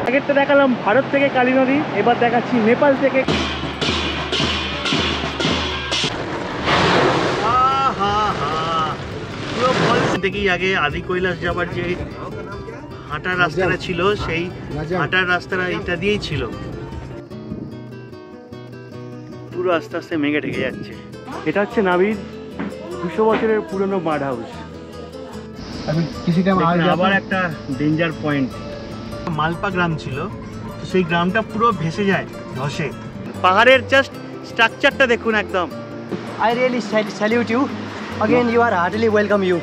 আগেরটা দেখালাম ভারত থেকে কালী নদী, এবার দেখাচ্ছি নেপাল থেকে। পুরো ফলস থেকেই আগে আদি কৈলাস যাবার যে হাঁটার রাস্তাটা ছিল, সেই হাঁটার রাস্তাটা এইটা দিয়েই ছিল। পুরো আস্তে আস্তে মেঘে ঢেকে যাচ্ছে। এটা হচ্ছে নাবিদ 200 বছরের পুরনো বার্ড হাউস। আবার একটা ডেঞ্জার পয়েন্ট, মালপা গ্রাম ছিল, তো সেই গ্রামটা পুরো ভেসে যায় ধসে। পাহাড়ের জাস্ট স্ট্রাকচারটা দেখুন একদম। I really salute you. Again, you are heartily welcome you.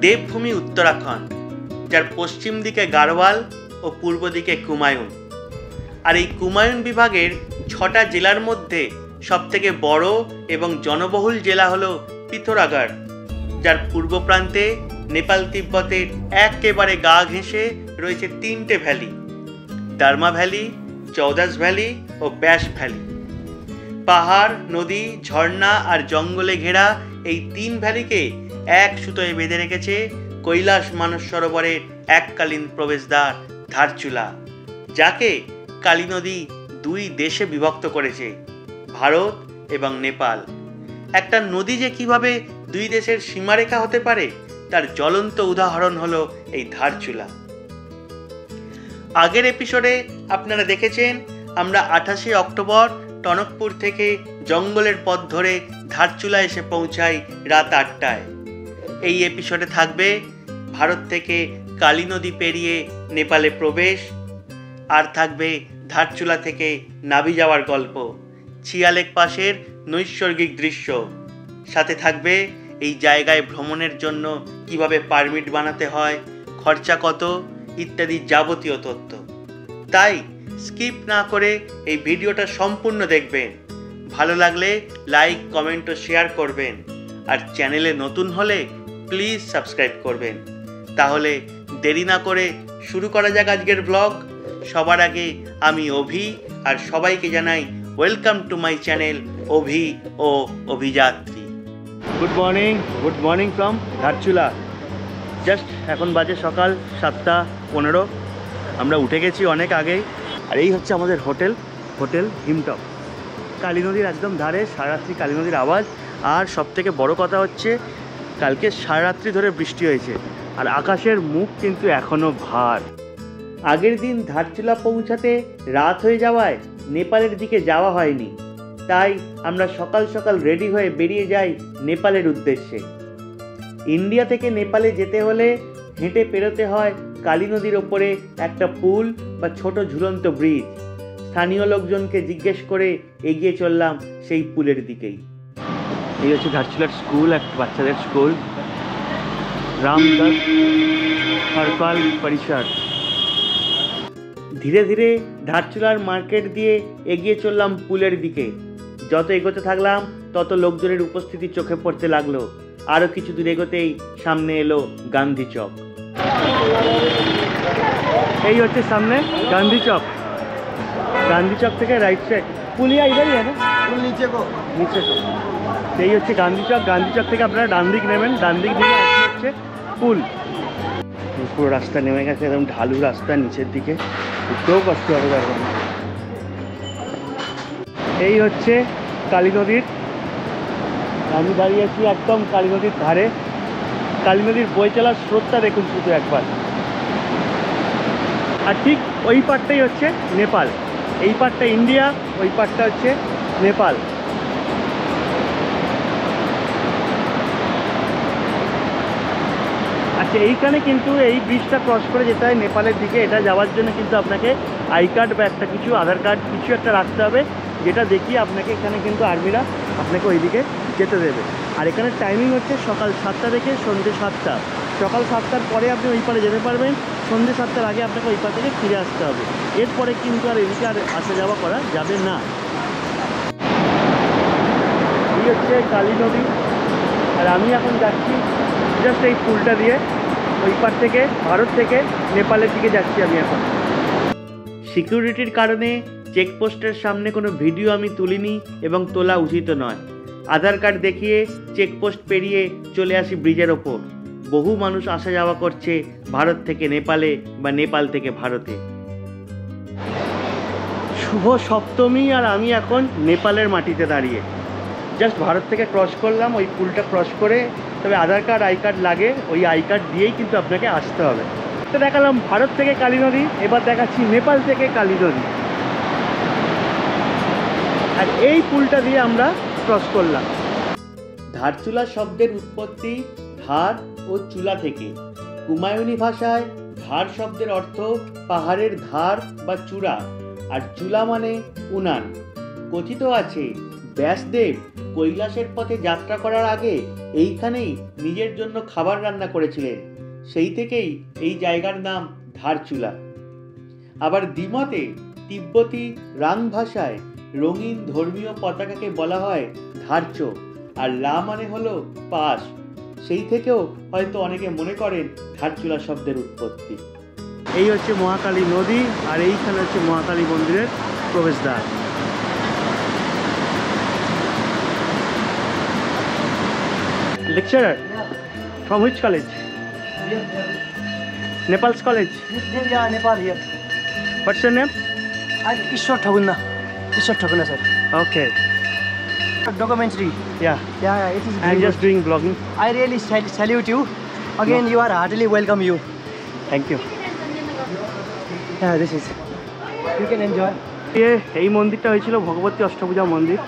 দেবভূমি উত্তরাখণ্ড, যার পশ্চিম দিকে গাড়ওয়াল ও পূর্ব দিকে কুমায়ুন। আর এই কুমায়ুন বিভাগের 6টা জেলার মধ্যে সবথেকে বড় এবং জনবহুল জেলা হলো পিথোরাগড়, যার পূর্ব প্রান্তে নেপাল তিব্বতের একেবারে গা ঘেঁষে রয়েছে 3টে ভ্যালি: দার্মা ভ্যালি, চৌদাস ভ্যালি ও ব্যাস ভ্যালি। পাহাড়, নদী, ঝর্ণা আর জঙ্গলে ঘেরা এই 3 ভ্যালিকে এক সুতোয় বেঁধে রেখেছে কৈলাস মানস সরোবরের এককালীন প্রবেশদ্বার ধারচুলা, যাকে কালী নদী 2 দেশে বিভক্ত করেছে, ভারত এবং নেপাল। একটা নদী যে কিভাবে 2 দেশের সীমারেখা হতে পারে তার জ্বলন্ত উদাহরণ হলো এই ধারচুলা। আগের এপিসোডে আপনারা দেখেছেন আমরা 28শে অক্টোবর টনকপুর থেকে জঙ্গলের পথ ধরে ধারচুলা এসে পৌঁছাই রাত 8টায়। এই এপিসোডে থাকবে ভারত থেকে কালী নদী পেরিয়ে নেপালে প্রবেশ, আর থাকবে ধারচুলা থেকে নাভি যাওয়ার গল্প, ছিয়ালেক পাশের নৈসর্গিক দৃশ্য, সাথে থাকবে এই জায়গায় ভ্রমণের জন্য কিভাবে পারমিট বানাতে হয়, খরচা কত ইত্যাদি যাবতীয় তথ্য। তাই স্কিপ না করে এই ভিডিওটা সম্পূর্ণ দেখবেন। ভালো লাগলে লাইক, কমেন্ট ও শেয়ার করবেন, আর চ্যানেলে নতুন হলে প্লিজ সাবস্ক্রাইব করবেন। তাহলে দেরি না করে শুরু করা যাক আজকের ব্লগ। সবার আগে আমি অভি, আর সবাইকে জানাই welcome to my channel Abhi ও অভিযাত্রী। Good morning from Dharchula. Just এখন বাজে সকাল 7টা 15। আমরা উঠে গেছি অনেক আগেই। আর এই হচ্ছে আমাদের হোটেল হিমটপ, কালী নদীর একদম ধারে। সারারাত্রি কালী নদীর আওয়াজ। আর সবথেকে বড় কথা হচ্ছে কালকে সারারাত্রি ধরে বৃষ্টি হয়েছে, আর আকাশের মুখ কিন্তু এখনও ভার। আগের দিন ধারচুলা পৌঁছাতে রাত হয়ে যাওয়ায় নেপালের দিকে যাওয়া হয়নি, তাই আমরা সকাল সকাল রেডি হয়ে বেরিয়ে যাই নেপালের উদ্দেশ্যে। ইন্ডিয়া থেকে নেপালে যেতে হলে হেঁটে পেরোতে হয় কালী নদীর ওপরে একটা পুল বা ছোট ঝুলন্ত ব্রিজ। স্থানীয় লোকজনকে জিজ্ঞেস করে এগিয়ে চললাম সেই পুলের দিকেই। এই হচ্ছে ধারচুলার স্কুল, একটা বাচ্চাদের স্কুল, রামদাস হরপাল পরিসর। ধীরে ধীরে ধারচুলার মার্কেট দিয়ে এগিয়ে চললাম পুলের দিকে। যত এগোতে থাকলাম তত লোকজনের উপস্থিতি চোখে পড়তে লাগলো। আরও কিছু দূর এগোতেই সামনে এলো গান্ধী চক। এই হচ্ছে সামনে গান্ধী চক। গান্ধী চক থেকে রাইট সাইড পুলিয়া ইধারই है ना, নিচে তো। এই হচ্ছে গান্ধী চক। গান্ধী চক থেকে আপনারা ডান দিক নেবেন, ডান দিক দিকে হচ্ছে পুল। পুরো রাস্তা নেমে গেছে, একদম ঢালু রাস্তা নিচের দিকে, উঠতেও কষ্ট হবে এখন। এই হচ্ছে কালী নদীর, আমি দাঁড়িয়ে আছি একদম কালী নদীর ধারে। কালী নদীর বয়ে চলার স্রোতটা দেখুন শুধু একবার। আর ঠিক ওই পারটাই হচ্ছে নেপাল। এই পারটা ইন্ডিয়া, ওই পারটা হচ্ছে নেপাল। আচ্ছা, এইখানে কিন্তু এই ব্রিজটা ক্রস করে যেতে হয় নেপালের দিকে। এটা যাওয়ার জন্য কিন্তু আপনাকে আই কার্ড বা একটা কিছু আধার কার্ড কিছু একটা রাখতে হবে, যেটা দেখিয়ে আপনাকে এখানে কিন্তু আর্মিরা আপনাকে ওইদিকে যেতে দেবে। আর এখানে টাইমিং হচ্ছে সকাল 7টা থেকে সন্ধ্যে 7টা। সকাল 7টার পরে আপনি ওই পারে যেতে পারবেন, সন্ধ্যে 7টার আগে আপনাকে ওই পার থেকে ফিরে আসতে হবে। এরপরে কিন্তু আর এদিকে আর আসা যাওয়া করা যাবে না। এই হচ্ছে কালী নদী, আর আমি এখন যাচ্ছি জাস্ট এই পুলটা দিয়ে ওই পার থেকে, ভারত থেকে নেপালের দিকে যাচ্ছি আমি এখন। সিকিউরিটির কারণে চেকপোস্টের সামনে কোনো ভিডিও আমি তুলিনি এবং তোলা উচিত নয়। আধার কার্ড দেখিয়ে চেকপোস্ট পেরিয়ে চলে আসি ব্রিজের ওপর। বহু মানুষ আসা যাওয়া করছে ভারত থেকে নেপালে বা নেপাল থেকে ভারতে। শুভ সপ্তমী আর আমি এখন নেপালের মাটিতে দাঁড়িয়ে। জাস্ট ভারত থেকে ক্রস করলাম, ওই পুলটা ক্রস করে, তবে আধার কার্ড আই কার্ড লাগে, ওই আই কার্ড দিয়েই কিন্তু আপনাকে আসতে হবে। তো দেখালাম ভারত থেকে কালী নদী, এবার দেখাচ্ছি নেপাল থেকে কালী নদী। আর এই পুলটা দিয়ে আমরা ক্রস করলাম। ধারচুলা শব্দের উৎপত্তি ধার ও চুলা থেকে। কুমায়ুনি ভাষায় ধার শব্দের অর্থ পাহাড়ের ধার বা চূড়া, আর চুলা মানে উনান। কথিত আছে ব্যাসদেব কৈলাসের পথে যাত্রা করার আগে এইখানেই নিজের জন্য খাবার রান্না করেছিলেন। সেই থেকেই এই জায়গার নাম ধারচুলা। আবার দ্বিমতে তিব্বতী রাং ভাষায় রঙিন ধর্মীয় পতাকাকে বলা হয় ধারচ, আর লা মানে হলো পাশ। সেই থেকেও হয়তো অনেকে মনে করেন ধারচুলা শব্দের উৎপত্তি। এই হচ্ছে মহাকালী নদী, আর এইখানে হচ্ছে মহাকালী মন্দিরের প্রবেশদ্বার। lecturer from which college? Nepal's college. Yeah, Nepal here. What's your name? I'm Ishwar Thaguna. Ishwar Thaguna, sir. Okay. Documentary. Yeah. Yeah, it is. I'm just doing vlogging. I really salute you. Again, you are heartily welcome you. Thank you. Yeah, this is. You can enjoy. এই মন্দিরটা হয়েছিল ভগবতী অষ্টভুজা মন্দির।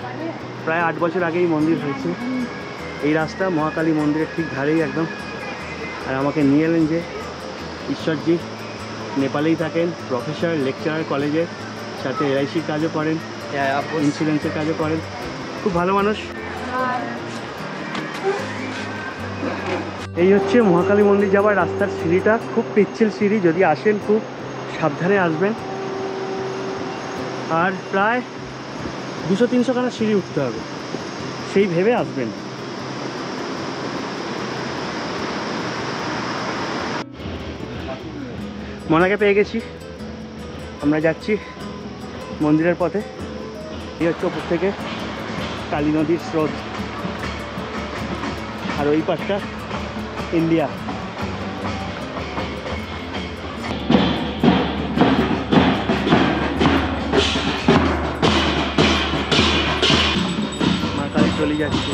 প্রায় 8 বছর আগে এই মন্দির হয়েছে। এই রাস্তা মহাকালী মন্দিরের ঠিক ধারেই একদম। আর আমাকে নিয়ে এলেন যে ঈশ্বরজি, নেপালেই থাকেন, প্রফেসর, লেকচারার কলেজে, সাথে এলআইসির কাজও করেন, ইন্স্যুরেন্সের কাজও করেন। খুব ভালো মানুষ। এই হচ্ছে মহাকালী মন্দির যাওয়ার রাস্তার সিঁড়িটা। খুব পিচ্ছিল সিঁড়ি, যদি আসেন খুব সাবধানে আসবেন। আর প্রায় 200-300 খানা সিঁড়ি উঠতে হবে, সেই ভেবে আসবেন। মনাকে পেয়ে গেছি, আমরা যাচ্ছি মন্দিরের পথে। এই হচ্ছে ওপর থেকে কালী নদীর স্রোত, আর ওই পাশটা ইন্ডিয়া। মা কালী চলে যাচ্ছে।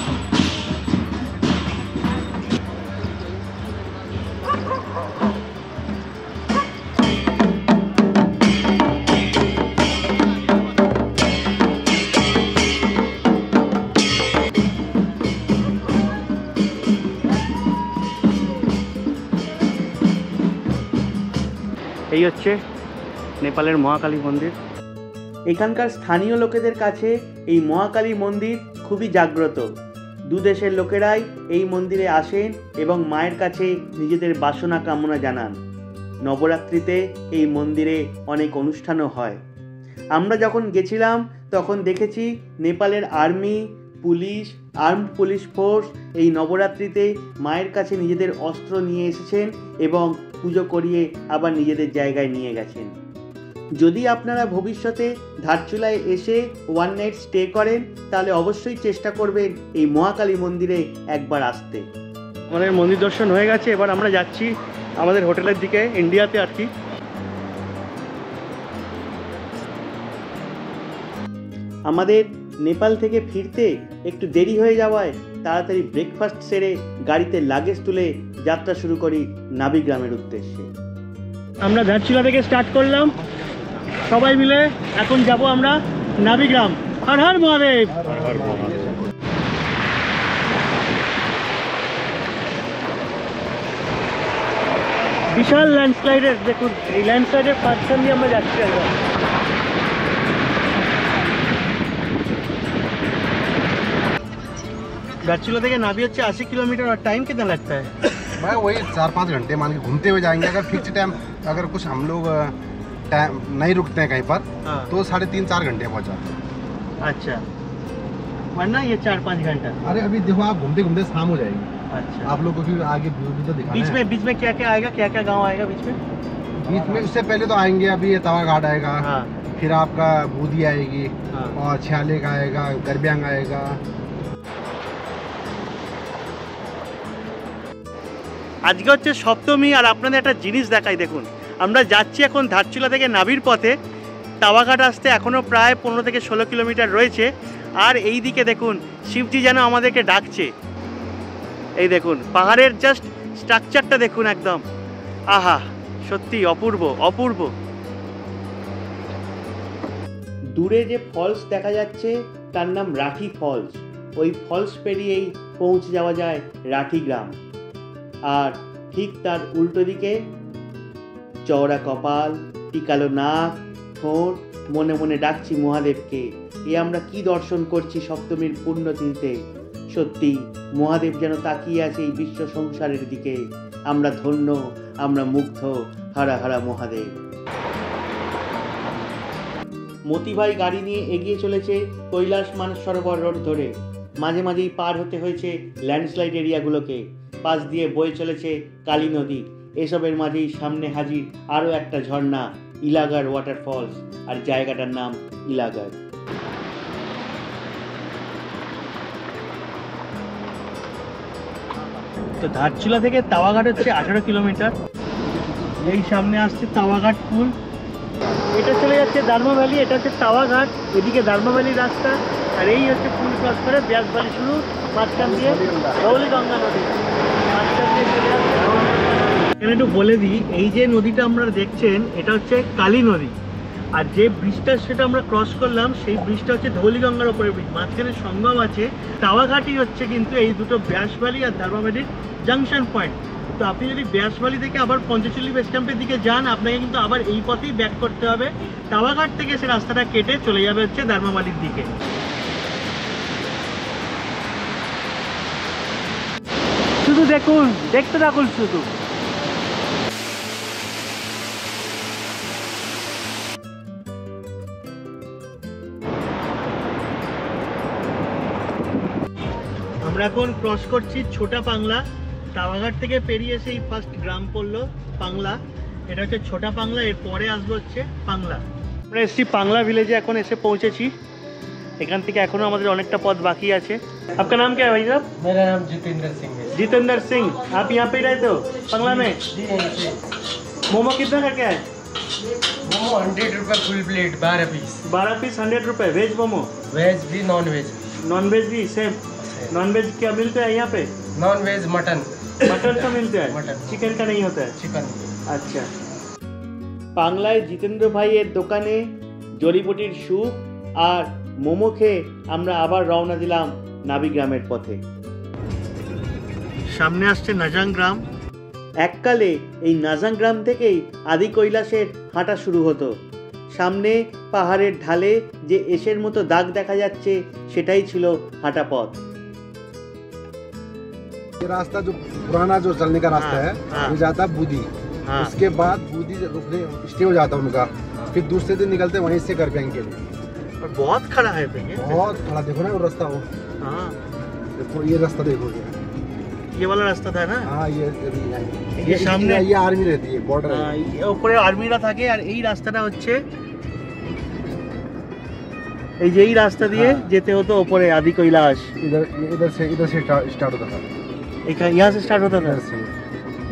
এই হচ্ছে নেপালের মহাকালী মন্দির। এখানকার স্থানীয় লোকেদের কাছে এই মহাকালী মন্দির খুবই জাগ্রত। দু দেশের লোকেরাই এই মন্দিরে আসেন এবং মায়ের কাছে নিজেদের বাসনা কামনা জানান। নবরাত্রিতে এই মন্দিরে অনেক অনুষ্ঠানও হয়। আমরা যখন গেছিলাম তখন দেখেছি নেপালের army, police, armed police force এই নবরাত্রিতে মায়ের কাছে নিজেদের অস্ত্র নিয়ে এসেছেন এবং পুজো করিয়ে আবার নিজেদের জায়গায় নিয়ে গেছেন। যদি আপনারা ভবিষ্যতে ধারচুলায় এসে 1 নাইট স্টে করেন তাহলে অবশ্যই চেষ্টা করবেন এই মহাকালী মন্দিরে একবার আসতে। আমাদের মন্দির দর্শন হয়ে গেছে, এবার আমরা যাচ্ছি আমাদের হোটেলের দিকে, ইন্ডিয়াতে আর কি। আমাদের নেপাল থেকে ফিরতে একটু দেরি হয়ে যাওয়ায় তাড়াতাড়ি ব্রেকফাস্ট সেরে গাড়িতে লাগেজ তুলে যাত্রা শুরু করি নাবিগ্রামের উদ্দেশ্যে। আমরা ধারচুলা থেকে স্টার্ট করলাম সবাই মিলে, এখন যাব আমরা নাবিগ্রাম। হর হর মহাদেব। বিশাল ল্যান্ডস্লাইডের, দেখুন এই ল্যান্ডস্লাইডের পার্সন দিয়ে আমরা যাচ্ছি। ধারচুला থেকে नाभी হচ্ছে 80 किलोमीटर। और टाइम कितना लगता है? भाई वही 4-5 घंटे मान के घूमते हुए जाएंगे। अगर फिक्स टाइम, अगर कुछ हम लोग टाइम नहीं रुकते हैं कहीं पर, तो 3.5-4 घंटे पहुँचाते हैं। अच्छा, वरना ये 4-5 घंटा। अरे अभी देखो आप घूमते घूमते शाम हो जाएगी। अच्छा, आप लोग को फिर आगे व्यू भी तो दिखाना बीच में क्या क्या आएगा, क्या क्या गाँव आएगा बीच में? बीच में उससे पहले तो आएंगे अभी ये तवा घाट आएगा, हाँ फिर आपका बूदी आएगी, हाँ और छियाले का आएगा, गरब्यांग आएगा। আজকে হচ্ছে সপ্তমী আর আপনাদের একটা জিনিস দেখাই দেখুন। আমরা যাচ্ছি এখন ধারচুলা থেকে নাভির পথে, তাওয়াঘাট আসতে এখনও প্রায় 15 থেকে 16 কিলোমিটার রয়েছে। আর এই দিকে দেখুন শিবজি যেন আমাদেরকে ডাকছে। এই দেখুন পাহাড়ের জাস্ট স্ট্রাকচারটা দেখুন একদম, আহা সত্যি অপূর্ব অপূর্ব। দূরে যে ফলস দেখা যাচ্ছে তার নাম রাঠি ফলস। ওই ফলস পেরিয়েই পৌঁছে যাওয়া যায় রাঠি গ্রাম। আর ঠিক তার উল্টো দিকে চওড়া কপাল, টিকালো নাক, ঠোঁট, মনে মনে ডাকছি মহাদেবকে। এ আমরা কি দর্শন করছি সপ্তমীর পুণ্যতিথিতে। সত্যি মহাদেব যেন তাকিয়ে আছে এই বিশ্ব সংসারের দিকে। আমরা ধন্য, আমরা মুগ্ধ, হারা হারা মহাদেব। মতিভাই গাড়ি নিয়ে এগিয়ে চলেছে কৈলাস মানসরোবর রোড ধরে। মাঝে মাঝেই পার হতে হয়েছে ল্যান্ডস্লাইড এরিয়াগুলোকে। পাশ দিয়ে বয়ে চলেছে কালী নদী। এসবের মাঝেই সামনে হাজির আরও একটা ঝর্ণা, ইলাগার ওয়াটারফলস, আর জায়গাটার নাম ইলাগার। তো ধারচুলা থেকে তাওয়াঘাট হচ্ছে 18 কিলোমিটার। এই সামনে আসছে তাওয়াঘাট পুল, এটা চলে যাচ্ছে দার্মা ভ্যালি, এটা হচ্ছে তাওয়াঘাট, এদিকে দার্মা ভ্যালির রাস্তা। আর এই হচ্ছে পুল ক্রস করে ব্যাস ভ্যালি শুরু, মাঝখান দিয়ে ধৌলি গঙ্গা নদী, মাঝখান দিয়ে চলে যাচ্ছে। এখানে একটু বলে দিই, এই যে নদীটা আপনারা দেখছেন এটা হচ্ছে কালী নদী। আর যে ব্রিজটা সেটা আমরা ক্রস করলাম, সেই ব্রিজটা হচ্ছে ধৌলি গঙ্গার ওপরে ব্রিজ, মাঝখানে সঙ্গম আছে। তাওয়াঘাটই হচ্ছে কিন্তু এই দুটো ব্যাস ভ্যালি আর দার্মা ভ্যালির জাংশন পয়েন্ট। তো আপনি যদি ব্যাস ভ্যালি থেকে আবার পঞ্চচল্লি বেস ক্যাম্পের দিকে যান, আপনাকে কিন্তু আবার এই পথেই ব্যাক করতে হবে। তাওয়াঘাট থেকে সে রাস্তাটা কেটে চলে যাবে হচ্ছে দার্মা ভ্যালির দিকে। শুধু দেখুন, দেখতে থাকুন শুধু। আমরা এখন ক্রস করছি ছোটা পাংলা। তাওয়াঘাট থেকে পেরিয়ে এসে এই ফার্স্ট গ্রাম পড়লো পাংলা। এটা হচ্ছে ছোটা পাংলা, এর পরে আসবে হচ্ছে পাংলা। আমরা এসছি পাংলা ভিলেজে, এখন এসে পৌঁছেছি। এখান থেকে এখনো আমাদের অনেকটা পথ বাকি আছে। আপনার নাম क्या है भाई साहब? मेरा नाम जितेंद्र सिंह है। जितेंद्र सिंह, आप यहाँ पे ही रहते हो पांगला में? जी यहीं पे। मोमो कितना का क्या है? मोमो 100 रुपये फुल प्लेट, 12 पीस। 12 पीस 100 रुपये। वेज मोमो? वेज भी नॉन वेज। नॉन वेज भी सेम? नॉन वेज क्या मिलता है यहाँ पे? Non veg mutton. मटन का मिलता है? मटन। चिकन का नहीं होता है? चिकन। আচ্ছা। পাংলায় জিতেন্দ্র ভাইয়ের দোকানে জড়িবুটির স্যুপ আর মোমো খেয়ে আমরা আবার রওনা দিলাম নাভি গ্রামের পথে। সামনে আসছে নাজাং গ্রাম। এককালে এই নাজাং গ্রাম থেকেই আদি কৈলাসের হাঁটা শুরু হতো। সামনে পাহাড়ের ঢালে যে এসের মতো দাগ দেখা যাচ্ছে সেটাই ছিল হাঁটা পথ। ये रास्ता जो पुराना जो चलने का रास्ता है वो जाता है बूदी। उसके बाद बूदी रुकने स्टे हो जाता है उनका, फिर दूसरे दिन निकलते वहीं से गरब्यांग के लिए। और बहुत खड़ा है पे, बहुत खड़ा, देखो ना वो रास्ता, वो हाँ देखो ये रास्ता देखो, ये वाला रास्ता था ना। हाँ ये सामने ये आर्मी रहती है, बॉर्डर है, উপরে আর্মিরা থাকে। আর এই রাস্তাটা হচ্ছে এই যে এই রাস্তা দিয়ে যেতে হতো উপরে আদি কৈলাস। इधर से स्टार्ट होता था, यहाँ से स्टार्ट होता था,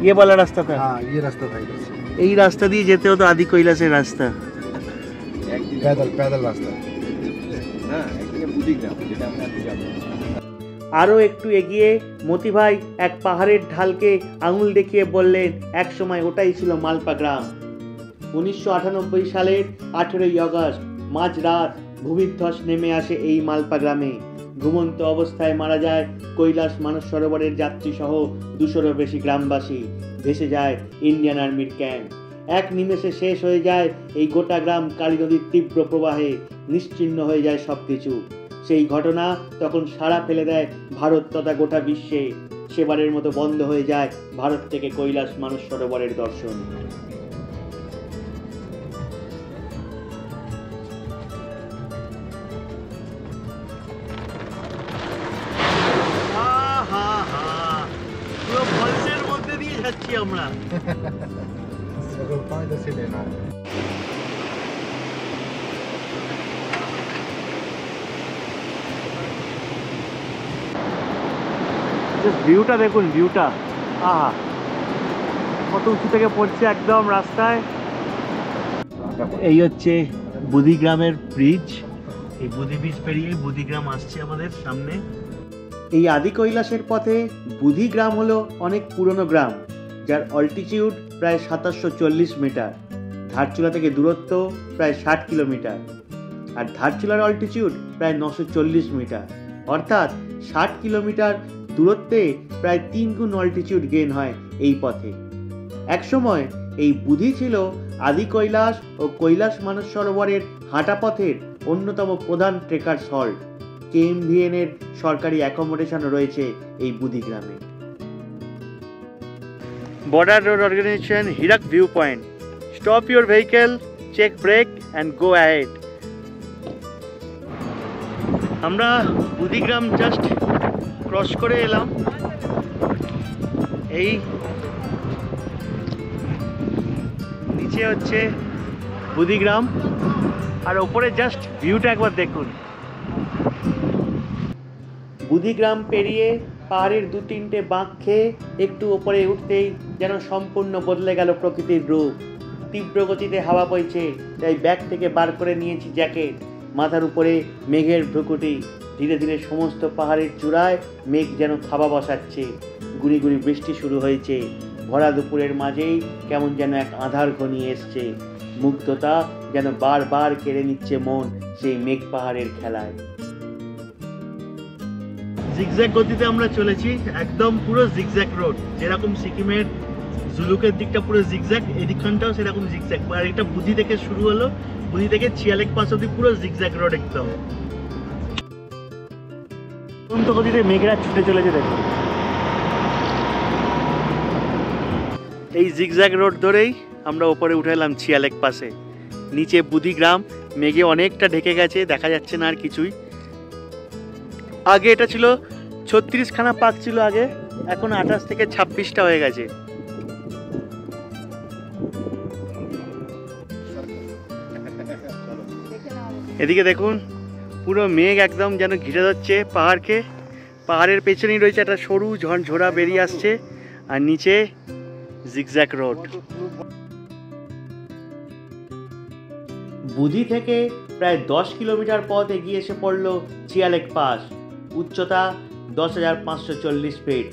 ये वाला रास्ता था। हाँ ये रास्ता था, इधर से এই রাস্তা দিয়ে যেতে হতো আদি কৈলাসের রাস্তা। पैदल पैदल रास्ता। আরও একটু এগিয়ে মতিভাই এক পাহাড়ের ঢালকে আঙুল দেখিয়ে বললেন এক সময় ওটাই ছিল মালপা গ্রাম। 1998 সালের 18ই আগস্ট মাঝরাত ভূমিধ্বস নেমে আসে এই মালপা গ্রামে। ঘুমন্ত অবস্থায় মারা যায় কৈলাস মানস সরোবরের যাত্রী সহ 200-রও বেশি গ্রামবাসী। ভেসে যায় ইন্ডিয়ান আর্মির ক্যাম্প। এক নিমেষে শেষ হয়ে যায় এই গোটা গ্রাম কালী নদীর তীব্র প্রবাহে। নিশ্চিহ্ন হয়ে যায় সবকিছু। সেই ঘটনা তখন সাড়া ফেলে দেয় ভারত তথা গোটা বিশ্বে। সেবারের মতো বন্ধ হয়ে যায় ভারত থেকে কৈলাস মানস সরোবরের দর্শন। পুরো ফলসের মধ্যে দিয়ে যাচ্ছি আমরা। छोड़ता हूँ, इधर से लेना है। ভিউটা দেখুন, ভিউটা আহা কত উঁচু থেকে পড়ছে একদম রাস্তায়। এই হচ্ছে বুদিগ্রামের ব্রিজ। এই বুদি ব্রিজ পেরিয়ে বুদিগ্রাম আসছে আমাদের সামনে। এই আদি কৈলাসের পথে বুদিগ্রাম হলো অনেক পুরনো গ্রাম, যার অল্টিটিউড প্রায় ৭৭৪ মিটার। ধারচুলা থেকে দূরত্ব প্রায় ৬০ কিলোমিটার, আর ধারচুলার অল্টিটিউড প্রায় ৯৪০ মিটার। অর্থাৎ ৬০ কিলোমিটার দূরত্বে প্রায় ৩ গুণ অল্টিটিউড গেইন হয় এই পথে। একসময় এই বুধি ছিল আদি কৈলাস ও কৈলাস মানস সরোবরের হাঁটা পথের অন্যতম প্রধান ট্রেকার সল্ট। KMVN এর সরকারি অ্যাকোমোডেশনও রয়েছে এই বুধি গ্রামে। Border road organisation Hirak view point. Stop your vehicle, check brake and go ahead. আমরা বুদিগ্রাম জাস্ট ক্রস করে এলাম। এই নিচে হচ্ছে বুদিগ্রাম, আর ওপরে জাস্ট ভিউটা একবার দেখুন। বুদিগ্রাম পেরিয়ে পাহাড়ের ২-৩টে বাঁক খেয়ে একটু ওপরে উঠতেই যেন সম্পূর্ণ বদলে গেল প্রকৃতির রূপ। তীব্র গতিতে হাওয়া বইছে, তাই ব্যাগ থেকে বার করে নিয়েছি জ্যাকেট। মাথার উপরে মেঘের ভ্রুকুটি। ধীরে ধীরে সমস্ত পাহাড়ের চূড়ায় মেঘ যেন থাবা বসাচ্ছে। গুড়ি গুড়ি বৃষ্টি শুরু হয়েছে। ভরা দুপুরের মাঝেই কেমন যেন এক আঁধার ঘনিয়ে এসছে। মুগ্ধতা যেন বারবার কেড়ে নিচ্ছে মন সেই মেঘ পাহাড়ের খেলায়। জিগজ্যাগ গতিতে আমরা চলেছি, একদম পুরো জিগজ্যাগ রোড। যেরকম সিকিমের জুলুকের দিকটা পুরো জিগজ্যাগ, এদিকখানটাও সেরকম জিগজ্যাগ। আর এটা বুধি থেকে শুরু হলো, বুধি থেকে চিয়ালেক পাস অব্দি পুরো জিগজ্যাগ রোড একদম। অত্যন্ত গতিতে মেঘরা ছুটে চলেছে দেখুন। এই জিগজ্যাগ রোড ধরেই আমরা ওপরে উঠে এলাম চিয়ালেক পাসে। নিচে বুদিগ্রাম মেঘে অনেকটা ঢেকে গেছে, দেখা যাচ্ছে না আর কিছুই। আগে এটা ছিল ৩৬খানা পাক ছিল আগে, এখন ২৮ থেকে ২৬টা হয়ে গেছে। এদিকে দেখুন পুরো মেঘ একদম যেন ঘিরে যাচ্ছে পাহাড়কে। পাহাড়ের পেছনেই রয়েছে একটা সরু ঝড়ঝোড়া বেরিয়ে আসছে, আর নিচে জিগজ্যাগ রোড। বুধি থেকে প্রায় ১০ কিলোমিটার পথ এগিয়ে এসে পড়ল চিয়ালেক পাস। উচ্চতা ১০,৫৪০ ফিট।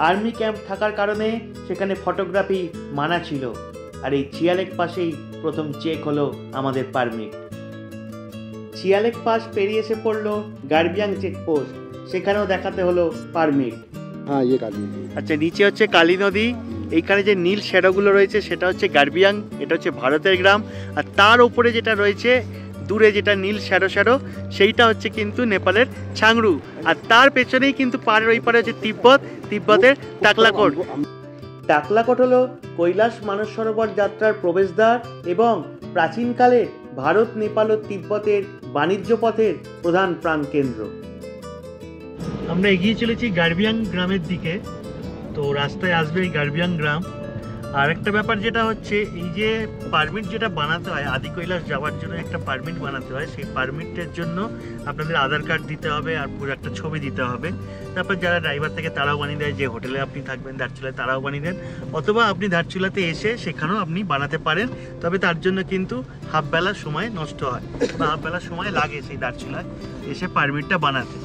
আর্মি ক্যাম্প থাকার কারণে সেখানে ফটোগ্রাফি মানা ছিল, আর এই চিয়ালেক পাসেই প্রথম চেক হলো আমাদের পারমিট। চিয়ালেক পাস পেরিয়ে এসে পড়লো গার্বিয়াং চেকপোস্ট, সেখানেও দেখাতে হলো পারমিট। হ্যাঁ, এই কালী। আচ্ছা, নিচে হচ্ছে কালী নদী। এইখানে যে নীল শ্যাডোগুলো রয়েছে সেটা হচ্ছে গার্বিয়াং, এটা হচ্ছে ভারতের গ্রাম। আর তার উপরে যেটা রয়েছে দূরে যেটা নীল শ্যাডো শ্যাডো, সেইটা হচ্ছে কিন্তু নেপালের ছাংরু। আর তার পেছনেই কিন্তু পাহাড়ের ওই পারে হচ্ছে তিব্বত, তিব্বতের টাকলাকোট। টাকলাকোট হলো কৈলাস মানস সরোবর যাত্রার প্রবেশদ্বার এবং প্রাচীনকালে ভারত, নেপাল ও তিব্বতের বাণিজ্য পথের প্রধান প্রাণকেন্দ্র। আমরা এগিয়ে চলেছি গার্বিয়াং গ্রামের দিকে। তো রাস্তায় আসবে এই গার্বিয়াং গ্রাম। আর একটা ব্যাপার যেটা হচ্ছে, এই যে পারমিট যেটা বানাতে হয় আদি কৈলাস যাওয়ার জন্য, একটা পারমিট বানাতে হয়। সেই পারমিটের জন্য আপনাদের আধার কার্ড দিতে হবে আর পুরো একটা ছবি দিতে হবে। তারপর যারা ড্রাইভার থেকে তারাও বানিয়ে দেয়, যে হোটেলে আপনি থাকবেন ধারচুলায় তারাও বানিয়ে দেন, অথবা আপনি ধারচুলাতে এসে সেখানেও আপনি বানাতে পারেন। তবে তার জন্য কিন্তু হাফ বেলা সময় নষ্ট হয় বা হাফ বেলা সময় লাগে সেই ধারচুলায় এসে পারমিটটা বানাতে।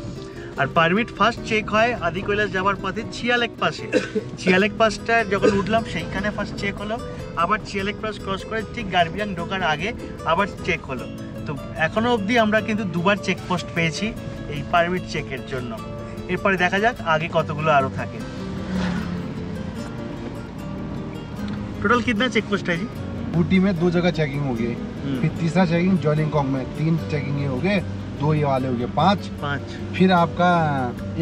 আর পারমিট ফার্স্ট চেক হয় আদি কৈলাস যাওয়ার পথে চিয়ালেক পাসে। চিয়ালেক পাসটা যখন উঠলাম সেইখানে ফার্স্ট চেক হলো, আবার চিয়ালেক পাস ক্রস করে ঠিক গার্বিয়াং ঢোকার আগে আবার চেক হলো। তো এখনও অবধি আমরা কিন্তু দুবার চেকপোস্ট পেয়েছি এই পারমিট চেকের জন্য। এরপরে দেখা যাক আগে কতগুলো আরও থাকে। টোটাল कितना चेकपोस्ट है जी? ऊटी में 2 जगह चेकिंग हो गई, फिर तीसरा चेकिंग जोलिंगकॉन्ग में 3 चेकिंग हो गए, 2 ये वाले हो गए 5। फिर आपका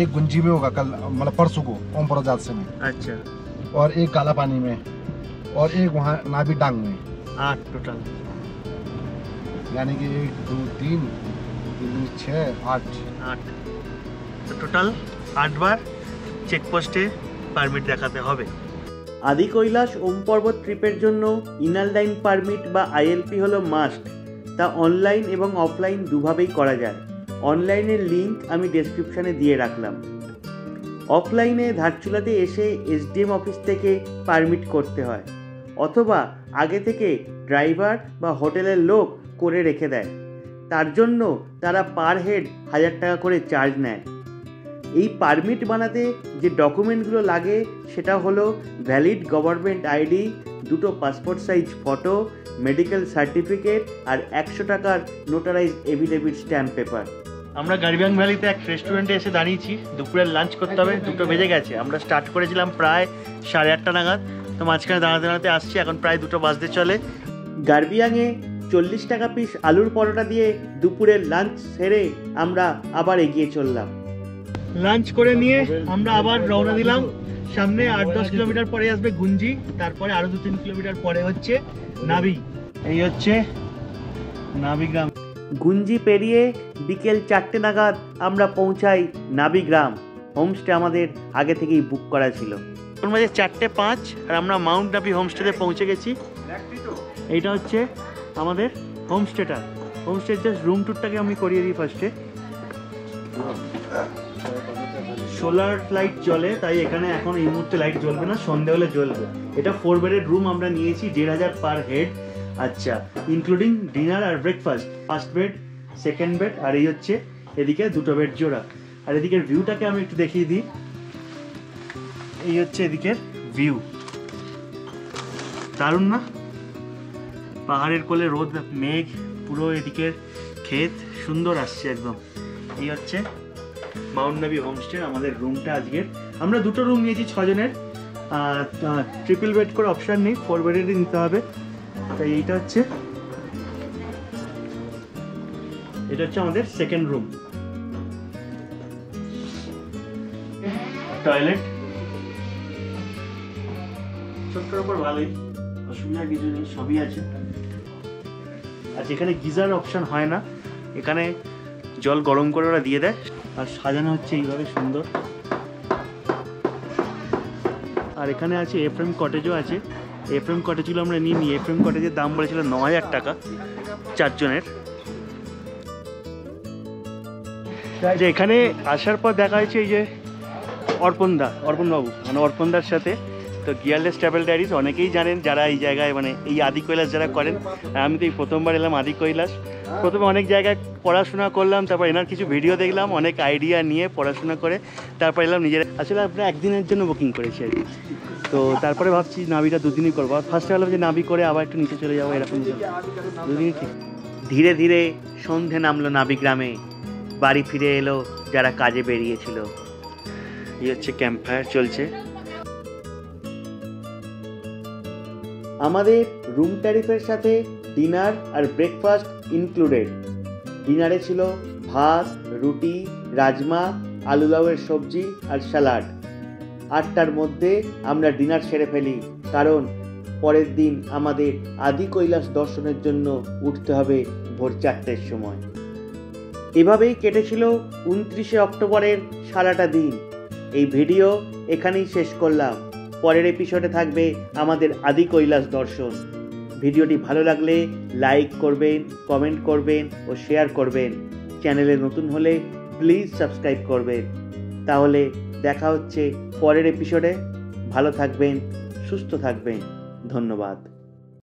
एक गुंजी में होगा कल, मतलब परसों को ओम प्रजात से में। अच्छा। और एक काला पानी में, और एक वहाँ नाभी डांग में। 8 टोटल, यानी कि 1 2 3 6 8। তো টোটাল 8 বার চেকপোস্টে পারমিট দেখাতে হবে। আদি কৈলাস ওম পর্বত ট্রিপের জন্য ইনার লাইন পারমিট বা আইএলপি হলো মাস্ট। তা অনলাইন এবং অফলাইন দুভাবেই করা যায়। অনলাইনের লিঙ্ক আমি ডেসক্রিপশানে দিয়ে রাখলাম। অফলাইনে ধারচুলাতে এসে এসডিএম অফিস থেকে পারমিট করতে হয়, অথবা আগে থেকে ড্রাইভার বা হোটেলের লোক করে রেখে দেয়। তার জন্য তারা পার হেড 1000 টাকা করে চার্জ নেয়। এই পারমিট বানাতে যে ডকুমেন্টগুলো লাগে সেটা হলো ভ্যালিড গভর্নমেন্ট আইডি, 2টো passport size photo, medical certificate আর 100 টাকার নোটারাইজ এভিডেভিট স্ট্যাম্প পেপার। আমরা গাড়িবাং ভ্যালিতে এক রেস্টুরেন্টে এসে দাঁড়িয়েছি। দুপুরের লাঞ্চ করতে হবে, 2টো বেজে গেছে। আমরা স্টার্ট করেছিলাম প্রায় 8:30 নাগাদ, তো মাঝখানে দাঁড়াতে দাঁড়াতে আসছি, এখন প্রায় 2টো বাজতে চলে। গার্বিয়াংয়ে 40 টাকা পিস আলুর পরোটা দিয়ে দুপুরের লাঞ্চ সেরে আমরা আবার এগিয়ে চললাম। লাঞ্চ করে নিয়ে আমরা আবার রওনা দিলাম। সামনে 8-10 কিলোমিটার পরে আসবে গুঞ্জি, তারপরে আরো 2-3 কিলোমিটার পরে হচ্ছে নাবি। এই হচ্ছে নাবি গ্রাম। গুঞ্জি পেরিয়ে বিকেল 4টে নাগাদ আমরা পৌঁছাই নাবি গ্রাম। হোমস্টে আমাদের আগে থেকেই বুক করা ছিল। ওর মাঝে 4:05 আর আমরা মাউন্ট নাবি হোমস্টেতে পৌঁছে গেছি। এইটা হচ্ছে আমাদের হোমস্টেটা। হোমস্টের জাস্ট রুম ট্যুরটাকে আমি করিয়ে দিই ফার্স্টে। সোলার লাইট জ্বলে, তাই এখানে এখন এই মুহূর্তে লাইট জ্বলবে না, সন্ধে হলে জ্বলবে। এটা 4 বেডের রুম আমরা নিয়েছি, 1500 পার হেড। আচ্ছা, ইনক্লুডিং ডিনার আর breakfast. First bed, second bed, আর এই হচ্ছে এদিকে 2টো বেড জোড়া। আর এদিকের ভিউটাকে আমি একটু দেখিয়ে দিই। এই হচ্ছে এদিকের ভিউ, দারুণ না? পাহাড়ের কোলে রোদ, মেঘ, পুরো এদিকের ক্ষেত, সুন্দর আসছে একদম। এই হচ্ছে মাউন্ট নাবি হোমস্টে আমাদের রুমটা আজকের। আমরা 2টো রুম নিয়েছি 6 জনের, ট্রিপল বেড করে অপশান নেই, 4 বেডেরই নিতে হবে। তাই এটা হচ্ছে আমাদের সেকেন্ড রুম। টয়লেট ছোট্টর উপর ভালোই, অসুবিধা কিছু নেই, সবই আছে। আর যেখানে গিজার অপশান হয় না, এখানে জল গরম করে ওরা দিয়ে দেয়। আর সাজানো হচ্ছে এইভাবে সুন্দর। আর এখানে আছে এফএম কটেজও আছে। এফএম কটেজগুলো আমরা নিই। এফএম কটেজের দাম বলেছিল 9000 টাকা 4 জনের। যে এখানে আসার পর দেখা হয়েছে এই যে অর্পণবাবু, মানে অর্পণদার সাথে। তো গিয়ারলেস ট্রাভেল ডায়েরিজ অনেকেই জানেন যারা এই জায়গায়, মানে এই আদি কৈলাস যারা করেন। আমি তো এই প্রথমবার এলাম আদি কৈলাস। প্রথমে অনেক জায়গায় পড়াশোনা করলাম, তারপর এনার কিছু ভিডিও দেখলাম, অনেক আইডিয়া নিয়ে পড়াশোনা করে তারপর এলাম নিজের। আসলে আপনারা একদিনের জন্য বুকিং করেছি আর কি। তো তারপরে ভাবছি নাবিটা 2 দিনই করবো। আর ফার্স্টে ভাবলাম যে নাবি করে আবার একটু নিচে চলে যাবো, এরকম 2 দিনই ঠিক। ধীরে ধীরে সন্ধে নামলো নাবি গ্রামে। বাড়ি ফিরে এলো যারা কাজে বেরিয়েছিল। এই হচ্ছে ক্যাম্প ফায়ার চলছে। আমাদের রুম ট্যারিফের সাথে ডিনার আর ব্রেকফাস্ট ইনক্লুডেড। ডিনারে ছিল ভাত, রুটি, রাজমা, আলু লাউয়ের সবজি আর স্যালাড। 8টার মধ্যে আমরা ডিনার সেরে ফেলি, কারণ পরের দিন আমাদের আদি কৈলাস দর্শনের জন্য উঠতে হবে ভোর 4টের সময়। এভাবেই কেটেছিল 29শে অক্টোবরের সারাটা দিন। এই ভিডিও এখানেই শেষ করলাম। পরের এপিসোডে থাকবে আমাদের আদি কৈলাস দর্শন। ভিডিওটি ভালো লাগলে লাইক করবেন, কমেন্ট করবেন ও শেয়ার করবেন। চ্যানেলে নতুন হলে প্লিজ সাবস্ক্রাইব করবেন। তাহলে দেখা হচ্ছে পরের এপিসোডে। ভালো থাকবেন, সুস্থ থাকবেন। ধন্যবাদ।